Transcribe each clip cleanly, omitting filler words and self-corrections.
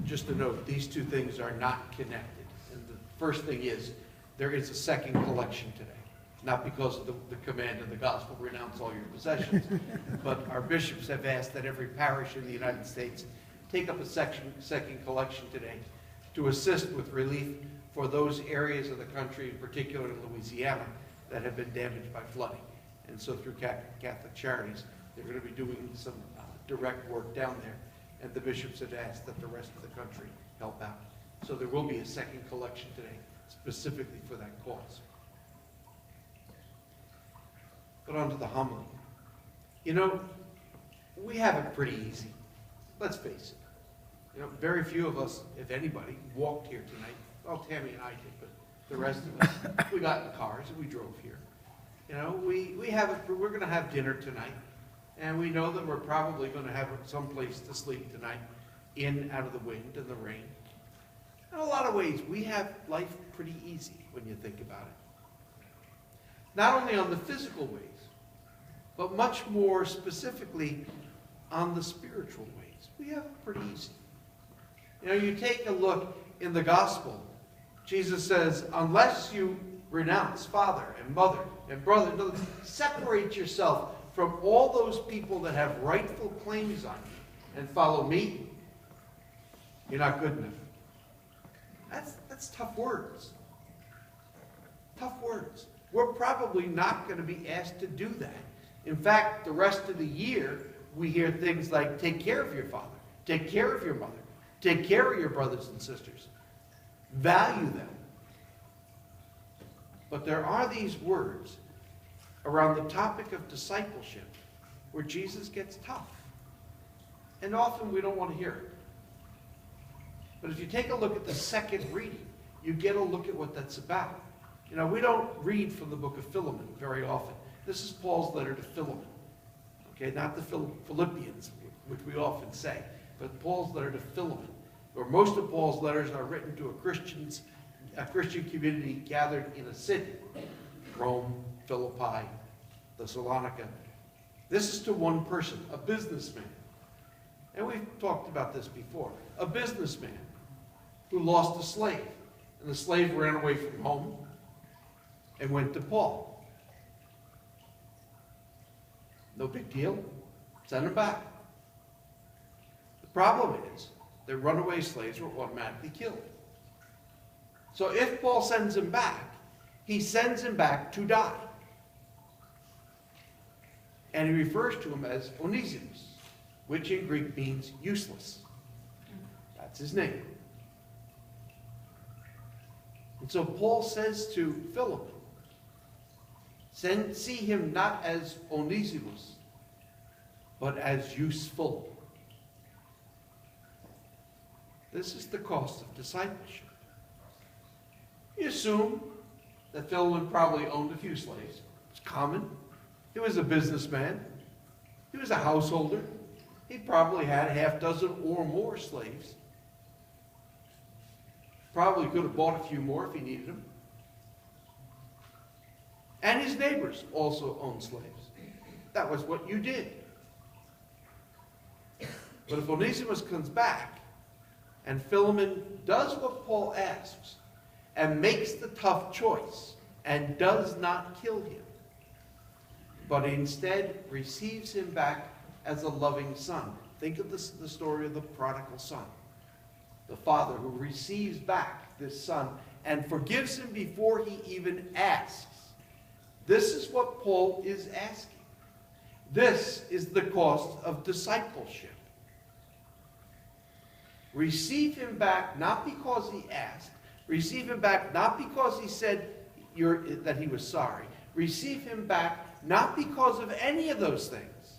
just to note, these two things are not connected. And the first thing is, there is a second collection today. Not because of the command in the gospel, renounce all your possessions, but our bishops have asked that every parish in the United States take up a second collection today to assist with relief for those areas of the country, in particular in Louisiana, that have been damaged by flooding. And so through Catholic Charities, they're going to be doing some direct work down there. And the bishops have asked that the rest of the country help out. So there will be a second collection today, specifically for that cause. But on to the homily. You know, we have it pretty easy. Let's face it. You know, very few of us, if anybody, walked here tonight. Well, Tammy and I did, but the rest of us, we got in the cars and we drove here. You know, we're going to have dinner tonight, and we know that we're probably going to have some place to sleep tonight, in, out of the wind and the rain. In a lot of ways, we have life pretty easy when you think about it. Not only on the physical ways, but much more specifically on the spiritual ways. We have it pretty easy. You know, you take a look in the gospel, Jesus says, unless you renounce father and mother and brother, separate yourself from all those people that have rightful claims on you and follow me, you're not good enough. That's tough words. Tough words. We're probably not going to be asked to do that. In fact, the rest of the year, we hear things like, take care of your father, take care of your mother, take care of your brothers and sisters, value them. But there are these words around the topic of discipleship where Jesus gets tough. And often we don't want to hear it. But if you take a look at the second reading, you get a look at what that's about. You know, we don't read from the book of Philemon very often. This is Paul's letter to Philemon. Okay, not the Philippians, which we often say, but Paul's letter to Philemon, where most of Paul's letters are written to a Christian community gathered in a city. Rome, Philippi, Thessalonica. This is to one person, a businessman. And we've talked about this before. A businessman who lost a slave. And the slave ran away from home and went to Paul. No big deal. Send him back. The problem is that runaway slaves were automatically killed. So if Paul sends him back, he sends him back to die. And he refers to him as Onesimus, which in Greek means useless. That's his name. And so Paul says to Philemon, see him not as Onesimus, but as useful. This is the cost of discipleship. You assume that Philemon probably owned a few slaves. It's common. He was a businessman. He was a householder. He probably had a half dozen or more slaves. Probably could have bought a few more if he needed them. And his neighbors also owned slaves. That was what you did. But if Onesimus comes back and Philemon does what Paul asks and makes the tough choice and does not kill him, but instead receives him back as a loving son. Think of the story of the prodigal son. The father who receives back this son and forgives him before he even asks. This is what Paul is asking. This is the cost of discipleship. Receive him back not because he asked. Receive him back not because he said that he was sorry. Receive him back not because of any of those things.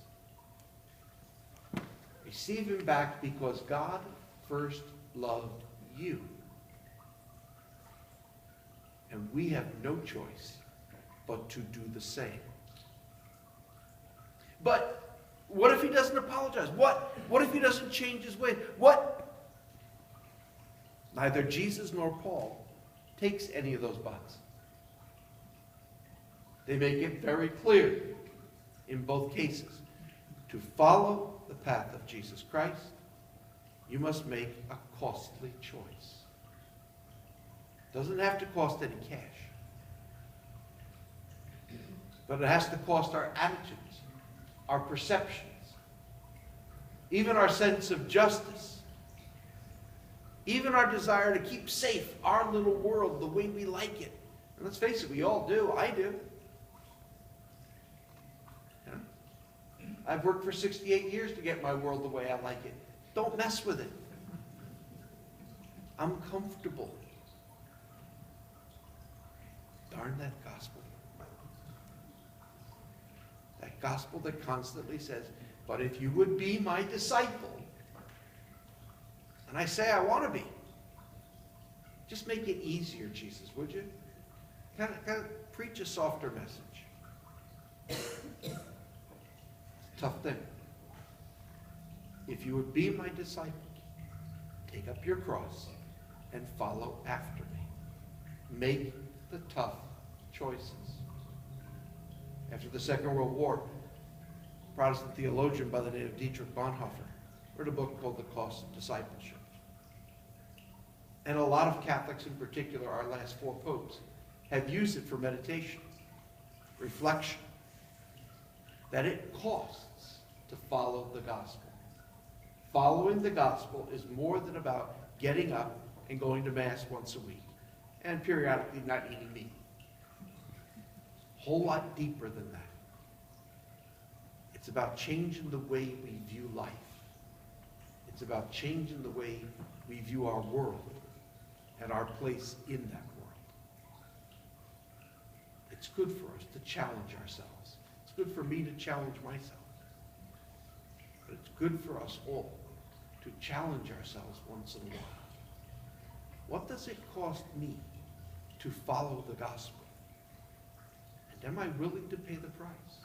Receive him back because God first loved you. And we have no choice but to do the same. But what if he doesn't apologize? What if he doesn't change his way? What? Neither Jesus nor Paul takes any of those buts. They make it very clear in both cases to follow the path of Jesus Christ you must make a costly choice. Doesn't have to cost any cash. But it has to cost our attitudes, our perceptions, even our sense of justice, even our desire to keep safe our little world the way we like it. And let's face it, we all do. I do. Yeah? I've worked for 68 years to get my world the way I like it. Don't mess with it. I'm comfortable. Darn that gospel. That gospel that constantly says, but if you would be my disciple, and I say I want to be, just make it easier, Jesus, would you? Kind of preach a softer message. It's a tough thing. If you would be my disciple, take up your cross and follow after me. Make the tough choices. After the Second World War, a Protestant theologian by the name of Dietrich Bonhoeffer wrote a book called The Cost of Discipleship. And a lot of Catholics, in particular, our last four popes, have used it for meditation, reflection, that it costs to follow the gospel. Following the gospel is more than about getting up and going to Mass once a week, and periodically not eating meat. A whole lot deeper than that. It's about changing the way we view life. It's about changing the way we view our world and our place in that world. It's good for us to challenge ourselves. It's good for me to challenge myself. But it's good for us all to challenge ourselves once in a while. What does it cost me to follow the gospel? And am I willing to pay the price?